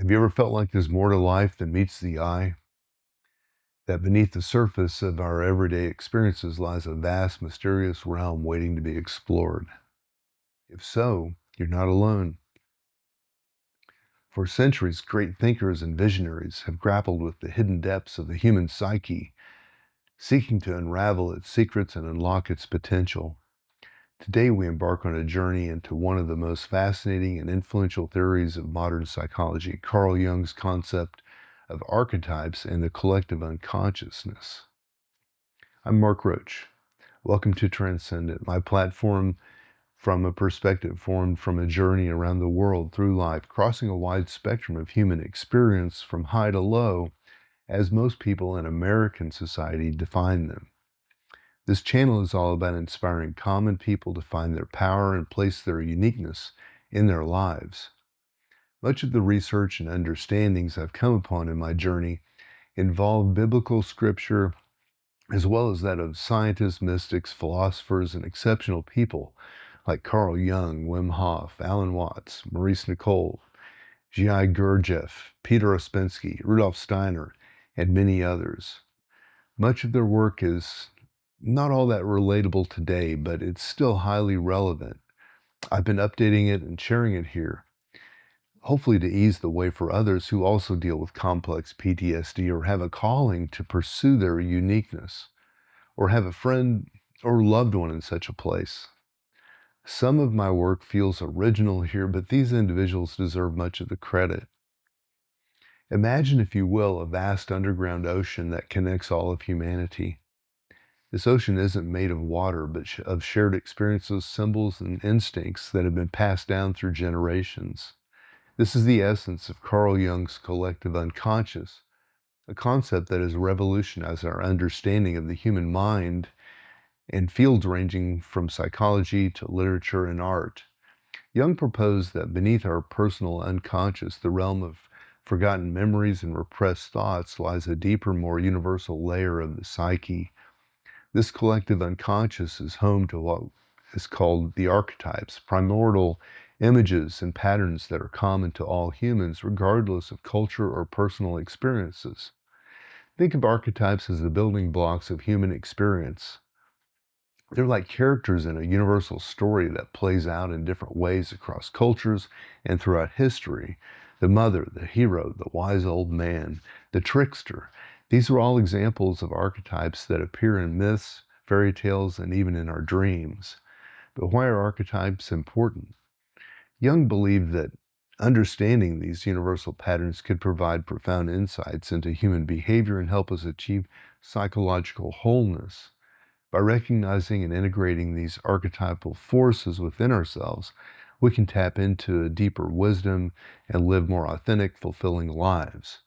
Have you ever felt like there's more to life than meets the eye? That beneath the surface of our everyday experiences lies a vast, mysterious realm waiting to be explored? If so, you're not alone. For centuries, great thinkers and visionaries have grappled with the hidden depths of the human psyche, seeking to unravel its secrets and unlock its potential. Today, we embark on a journey into one of the most fascinating and influential theories of modern psychology, Carl Jung's concept of archetypes and the collective unconsciousness. I'm Mark Roach. Welcome to Transcendent, my platform from a perspective formed from a journey around the world through life, crossing a wide spectrum of human experience from high to low, as most people in American society define them. This channel is all about inspiring common people to find their power and place their uniqueness in their lives. Much of the research and understandings I've come upon in my journey involve biblical scripture, as well as that of scientists, mystics, philosophers, and exceptional people like Carl Jung, Wim Hof, Alan Watts, Maurice Nicoll, G.I. Gurdjieff, Peter Ouspensky, Rudolf Steiner, and many others. Much of their work is not all that relatable today, but it's still highly relevant. I've been updating it and sharing it here, hopefully to ease the way for others who also deal with complex PTSD or have a calling to pursue their uniqueness, or have a friend or loved one in such a place. Some of my work feels original here, but these individuals deserve much of the credit. Imagine, if you will, a vast underground ocean that connects all of humanity. This ocean isn't made of water, but of shared experiences, symbols, and instincts that have been passed down through generations. This is the essence of Carl Jung's collective unconscious, a concept that has revolutionized our understanding of the human mind in fields ranging from psychology to literature and art. Jung proposed that beneath our personal unconscious, the realm of forgotten memories and repressed thoughts, lies a deeper, more universal layer of the psyche. This collective unconscious is home to what is called the archetypes, primordial images and patterns that are common to all humans, regardless of culture or personal experiences. Think of archetypes as the building blocks of human experience. They're like characters in a universal story that plays out in different ways across cultures and throughout history. The mother, the hero, the wise old man, the trickster. These are all examples of archetypes that appear in myths, fairy tales, and even in our dreams. But why are archetypes important? Jung believed that understanding these universal patterns could provide profound insights into human behavior and help us achieve psychological wholeness. By recognizing and integrating these archetypal forces within ourselves, we can tap into a deeper wisdom and live more authentic, fulfilling lives.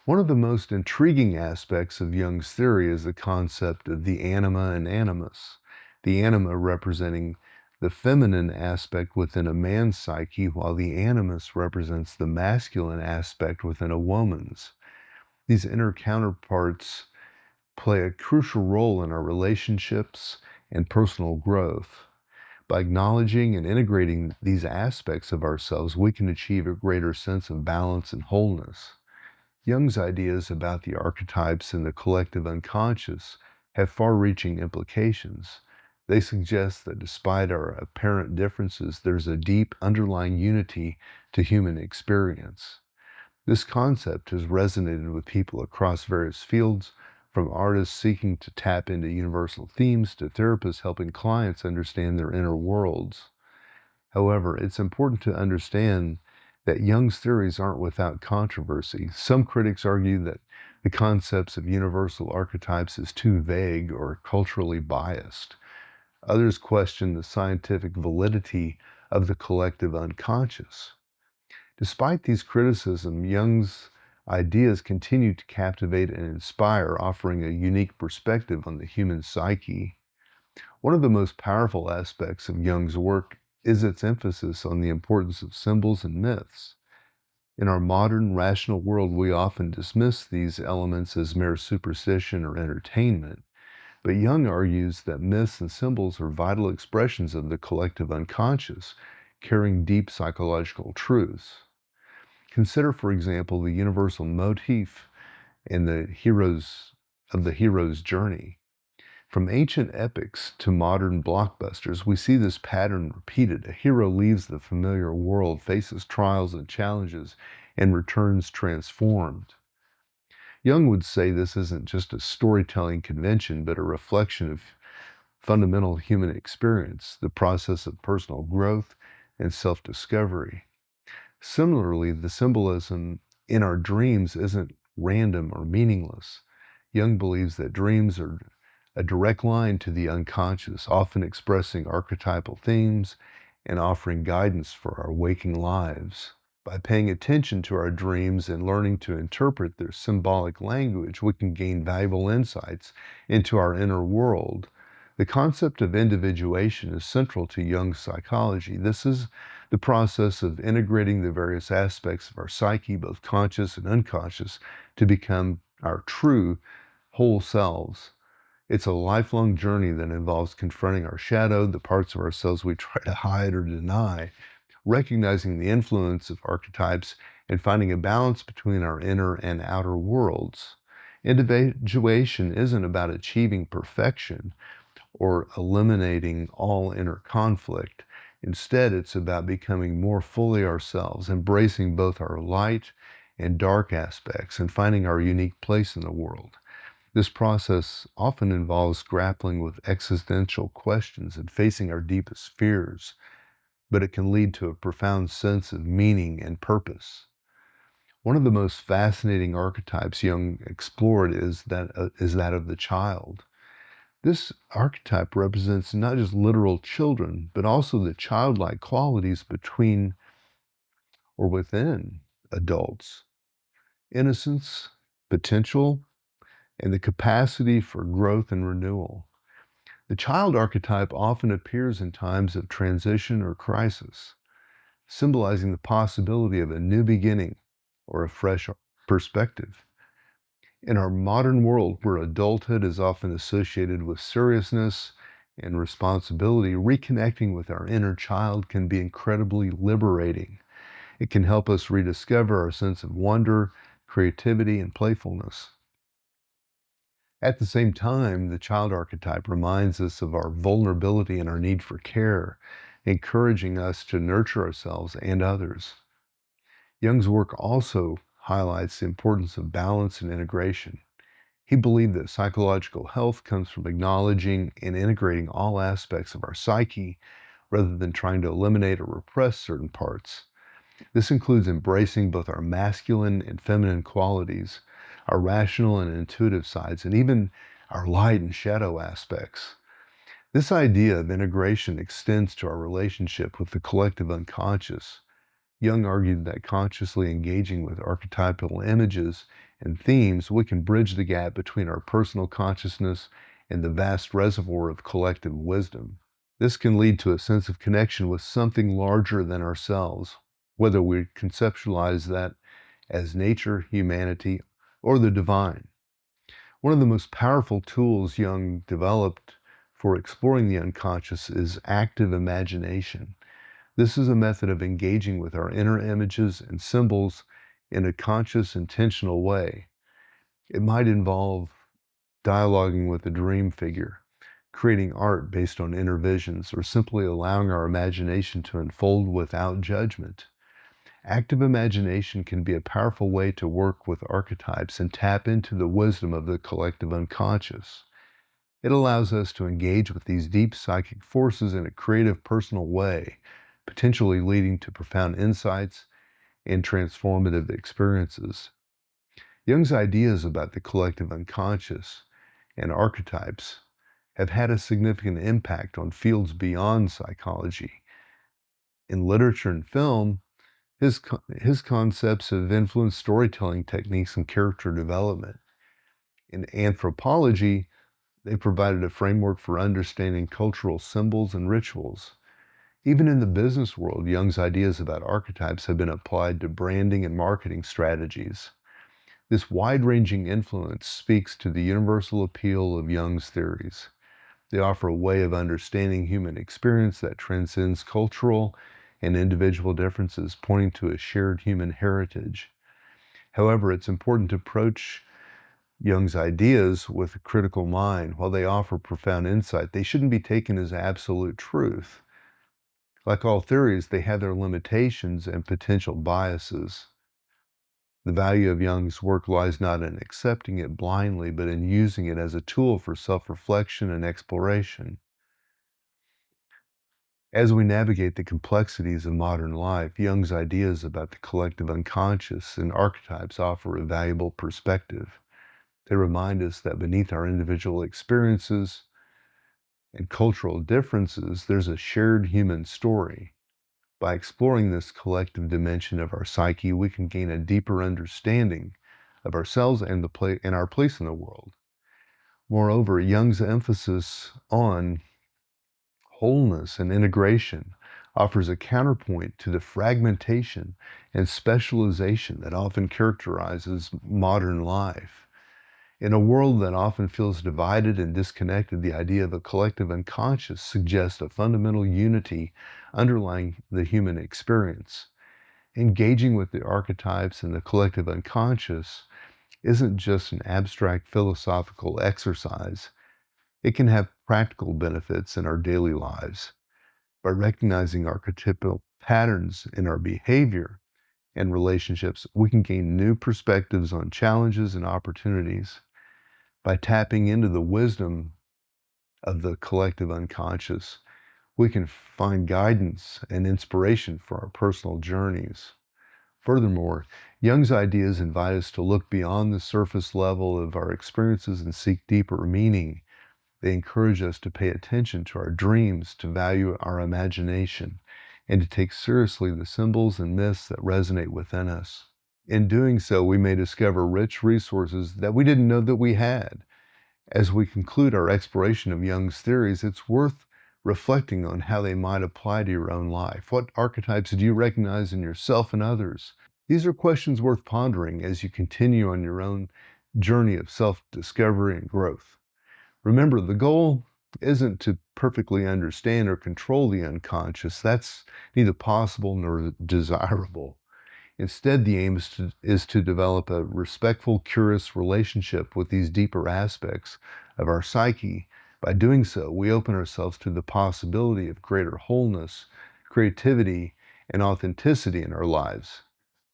One of the most intriguing aspects of Jung's theory is the concept of the Anima and Animus. The Anima representing the feminine aspect within a man's psyche, while the Animus represents the masculine aspect within a woman's. These inner counterparts play a crucial role in our relationships and personal growth. By acknowledging and integrating these aspects of ourselves, we can achieve a greater sense of balance and wholeness. Jung's ideas about the archetypes and the collective unconscious have far-reaching implications. They suggest that despite our apparent differences, there's a deep underlying unity to human experience. This concept has resonated with people across various fields, from artists seeking to tap into universal themes to therapists helping clients understand their inner worlds. However, it's important to understand that Jung's theories aren't without controversy. Some critics argue that the concepts of universal archetypes is too vague or culturally biased. Others question the scientific validity of the collective unconscious. Despite these criticisms, Jung's ideas continue to captivate and inspire, offering a unique perspective on the human psyche. One of the most powerful aspects of Jung's work is its emphasis on the importance of symbols and myths. In our modern, rational world, we often dismiss these elements as mere superstition or entertainment. But Jung argues that myths and symbols are vital expressions of the collective unconscious, carrying deep psychological truths. Consider, for example, the universal motif in the hero's journey. From ancient epics to modern blockbusters, we see this pattern repeated. A hero leaves the familiar world, faces trials and challenges, and returns transformed. Jung would say this isn't just a storytelling convention, but a reflection of fundamental human experience, the process of personal growth and self-discovery. Similarly, the symbolism in our dreams isn't random or meaningless. Jung believes that dreams are a direct line to the unconscious, often expressing archetypal themes and offering guidance for our waking lives. By paying attention to our dreams and learning to interpret their symbolic language, we can gain valuable insights into our inner world. The concept of individuation is central to Jung's psychology. This is the process of integrating the various aspects of our psyche, both conscious and unconscious, to become our true whole selves. It's a lifelong journey that involves confronting our shadow, the parts of ourselves we try to hide or deny, recognizing the influence of archetypes, and finding a balance between our inner and outer worlds. Individuation isn't about achieving perfection or eliminating all inner conflict. Instead, it's about becoming more fully ourselves, embracing both our light and dark aspects, and finding our unique place in the world. This process often involves grappling with existential questions and facing our deepest fears, but it can lead to a profound sense of meaning and purpose. One of the most fascinating archetypes Jung explored is that of the child. This archetype represents not just literal children, but also the childlike qualities between or within adults. Innocence, potential, and the capacity for growth and renewal. The child archetype often appears in times of transition or crisis, symbolizing the possibility of a new beginning or a fresh perspective. In our modern world, where adulthood is often associated with seriousness and responsibility, reconnecting with our inner child can be incredibly liberating. It can help us rediscover our sense of wonder, creativity, and playfulness. At the same time, the child archetype reminds us of our vulnerability and our need for care, encouraging us to nurture ourselves and others. Jung's work also highlights the importance of balance and integration. He believed that psychological health comes from acknowledging and integrating all aspects of our psyche rather than trying to eliminate or repress certain parts. This includes embracing both our masculine and feminine qualities, our rational and intuitive sides, and even our light and shadow aspects. This idea of integration extends to our relationship with the collective unconscious. Jung argued that consciously engaging with archetypal images and themes, we can bridge the gap between our personal consciousness and the vast reservoir of collective wisdom. This can lead to a sense of connection with something larger than ourselves, whether we conceptualize that as nature, humanity, or the divine. One of the most powerful tools Jung developed for exploring the unconscious is active imagination. This is a method of engaging with our inner images and symbols in a conscious, intentional way. It might involve dialoguing with a dream figure, creating art based on inner visions, or simply allowing our imagination to unfold without judgment. Active imagination can be a powerful way to work with archetypes and tap into the wisdom of the collective unconscious. It allows us to engage with these deep psychic forces in a creative, personal way, potentially leading to profound insights and transformative experiences. Jung's ideas about the collective unconscious and archetypes have had a significant impact on fields beyond psychology. In literature and film, his concepts have influenced storytelling techniques and character development. In anthropology, they provided a framework for understanding cultural symbols and rituals. Even in the business world, Jung's ideas about archetypes have been applied to branding and marketing strategies. This wide-ranging influence speaks to the universal appeal of Jung's theories. They offer a way of understanding human experience that transcends cultural and individual differences, pointing to a shared human heritage. However, it's important to approach Jung's ideas with a critical mind. While they offer profound insight, they shouldn't be taken as absolute truth. Like all theories, they have their limitations and potential biases. The value of Jung's work lies not in accepting it blindly, but in using it as a tool for self-reflection and exploration. As we navigate the complexities of modern life, Jung's ideas about the collective unconscious and archetypes offer a valuable perspective. They remind us that beneath our individual experiences and cultural differences, there's a shared human story. By exploring this collective dimension of our psyche, we can gain a deeper understanding of ourselves and our place in the world. Moreover, Jung's emphasis on wholeness and integration offers a counterpoint to the fragmentation and specialization that often characterizes modern life. In a world that often feels divided and disconnected, the idea of a collective unconscious suggests a fundamental unity underlying the human experience. Engaging with the archetypes and the collective unconscious isn't just an abstract philosophical exercise. It can have practical benefits in our daily lives. By recognizing archetypal patterns in our behavior and relationships, we can gain new perspectives on challenges and opportunities. By tapping into the wisdom of the collective unconscious, we can find guidance and inspiration for our personal journeys. Furthermore, Jung's ideas invite us to look beyond the surface level of our experiences and seek deeper meaning. They encourage us to pay attention to our dreams, to value our imagination, and to take seriously the symbols and myths that resonate within us. In doing so, we may discover rich resources that we didn't know that we had. As we conclude our exploration of Jung's theories, it's worth reflecting on how they might apply to your own life. What archetypes do you recognize in yourself and others? These are questions worth pondering as you continue on your own journey of self-discovery and growth. Remember, the goal isn't to perfectly understand or control the unconscious. That's neither possible nor desirable. Instead, the aim is to develop a respectful, curious relationship with these deeper aspects of our psyche. By doing so, we open ourselves to the possibility of greater wholeness, creativity, and authenticity in our lives.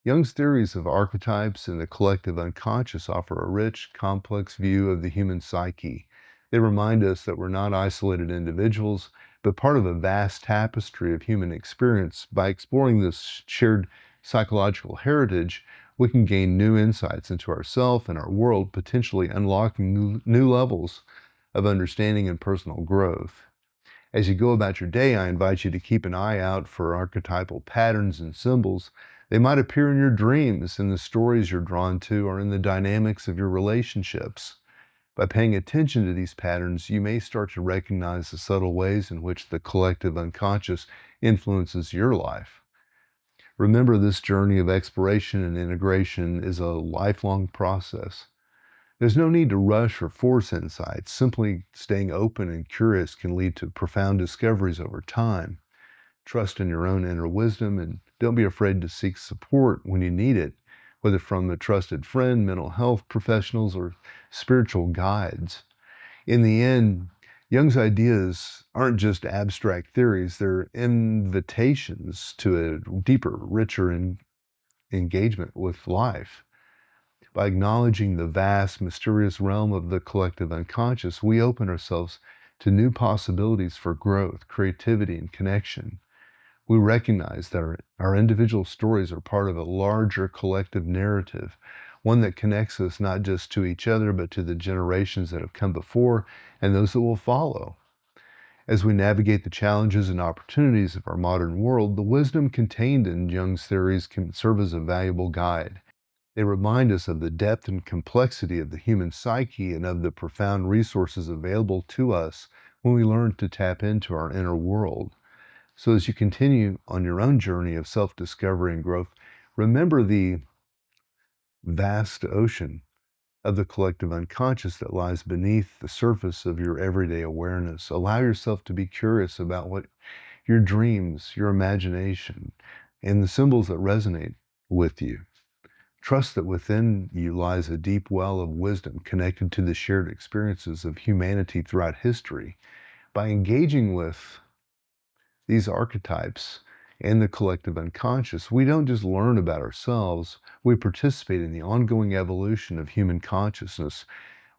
Jung's theories of archetypes and the collective unconscious offer a rich, complex view of the human psyche. They remind us that we're not isolated individuals, but part of a vast tapestry of human experience. By exploring this shared psychological heritage, we can gain new insights into ourselves and our world, potentially unlocking new levels of understanding and personal growth. As you go about your day, I invite you to keep an eye out for archetypal patterns and symbols. They might appear in your dreams, in the stories you're drawn to, or in the dynamics of your relationships. By paying attention to these patterns, you may start to recognize the subtle ways in which the collective unconscious influences your life. Remember, this journey of exploration and integration is a lifelong process. There's no need to rush or force insights. Simply staying open and curious can lead to profound discoveries over time. Trust in your own inner wisdom and don't be afraid to seek support when you need it, whether from a trusted friend, mental health professionals, or spiritual guides. In the end, Jung's ideas aren't just abstract theories, they're invitations to a deeper, richer engagement with life. By acknowledging the vast, mysterious realm of the collective unconscious, we open ourselves to new possibilities for growth, creativity, and connection. We recognize that our individual stories are part of a larger collective narrative, one that connects us not just to each other, but to the generations that have come before and those that will follow. As we navigate the challenges and opportunities of our modern world, the wisdom contained in Jung's theories can serve as a valuable guide. They remind us of the depth and complexity of the human psyche and of the profound resources available to us when we learn to tap into our inner world. So as you continue on your own journey of self-discovery and growth, remember the vast ocean of the collective unconscious that lies beneath the surface of your everyday awareness. Allow yourself to be curious about what your dreams, your imagination, and the symbols that resonate with you. Trust that within you lies a deep well of wisdom connected to the shared experiences of humanity throughout history. By engaging with these archetypes and the collective unconscious, we don't just learn about ourselves, we participate in the ongoing evolution of human consciousness.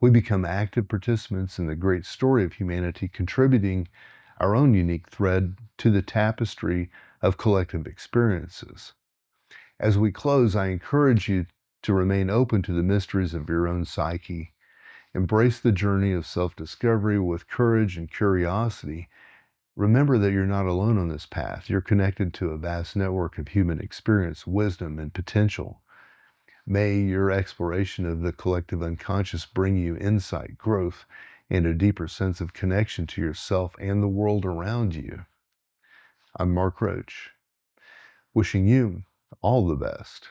We become active participants in the great story of humanity, contributing our own unique thread to the tapestry of collective experiences. As we close, I encourage you to remain open to the mysteries of your own psyche. Embrace the journey of self-discovery with courage and curiosity. Remember that you're not alone on this path. You're connected to a vast network of human experience, wisdom, and potential. May your exploration of the collective unconscious bring you insight, growth, and a deeper sense of connection to yourself and the world around you. I'm Mark Roach, wishing you all the best.